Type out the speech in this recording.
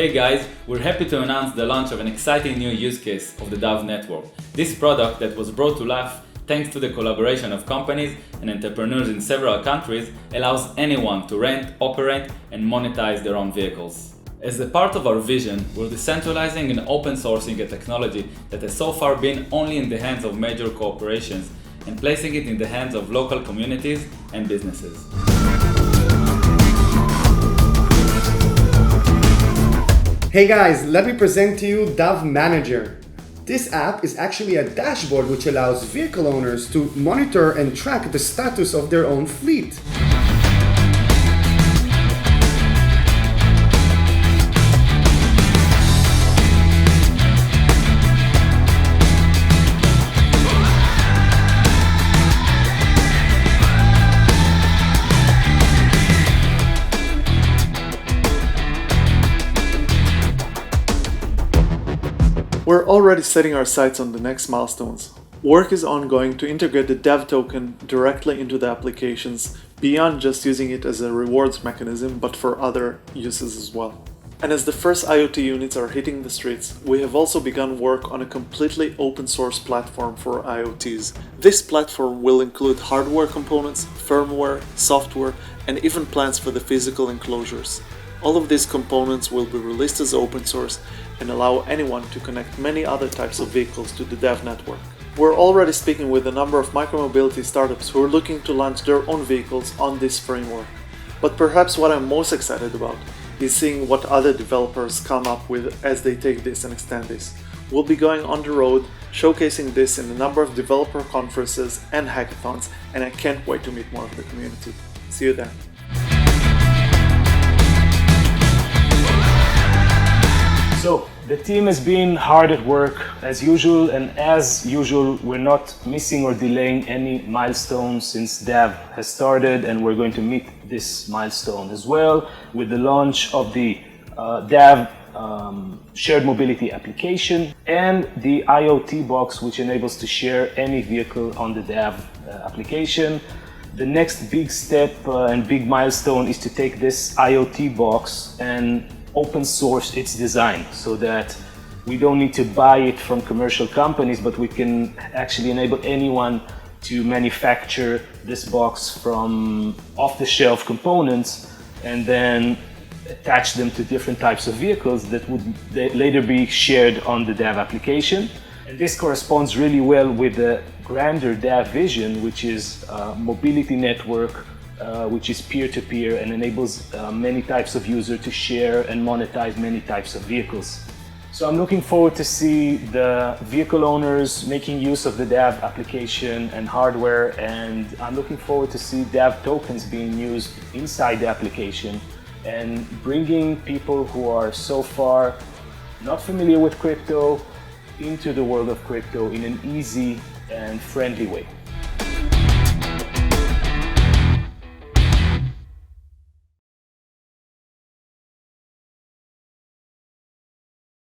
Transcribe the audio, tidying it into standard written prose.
Hey guys, we're happy to announce the launch of an exciting new use case of the DAV network. This product that was brought to life thanks to the collaboration of companies and entrepreneurs in several countries allows anyone to rent, operate and monetize their own vehicles. As a part of our vision, we're decentralizing and open sourcing a technology that has so far been only in the hands of major corporations and placing it in the hands of local communities and businesses. Hey guys, let me present to you DAV Manager. This app is actually a dashboard which allows vehicle owners to monitor and track the status of their own fleet. We're already setting our sights on the next milestones. Work is ongoing to integrate the DAV token directly into the applications, beyond just using it as a rewards mechanism, but for other uses as well. And as the first IoT units are hitting the streets, we have also begun work on a completely open source platform for IoTs. This platform will include hardware components, firmware, software, and even plans for the physical enclosures. All of these components will be released as open source and allow anyone to connect many other types of vehicles to the DAV network. We're already speaking with a number of micromobility startups who are looking to launch their own vehicles on this framework. But perhaps what I'm most excited about is seeing what other developers come up with as they take this and extend this. We'll be going on the road, showcasing this in a number of developer conferences and hackathons, and I can't wait to meet more of the community. See you there. So, the team has been hard at work as usual, and as usual we're not missing or delaying any milestones since DAV has started, and we're going to meet this milestone as well with the launch of the DAV shared mobility application and the IoT box, which enables to share any vehicle on the DAV application. The next big step and big milestone is to take this IoT box and open source its design so that we don't need to buy it from commercial companies, but we can actually enable anyone to manufacture this box from off-the-shelf components and then attach them to different types of vehicles that would later be shared on the DAV application. And this corresponds really well with the grander DAV vision, which is a mobility network which is peer-to-peer and enables many types of users to share and monetize many types of vehicles. So I'm looking forward to see the vehicle owners making use of the DAV application and hardware, and I'm looking forward to see DAV tokens being used inside the application and bringing people who are so far not familiar with crypto into the world of crypto in an easy and friendly way.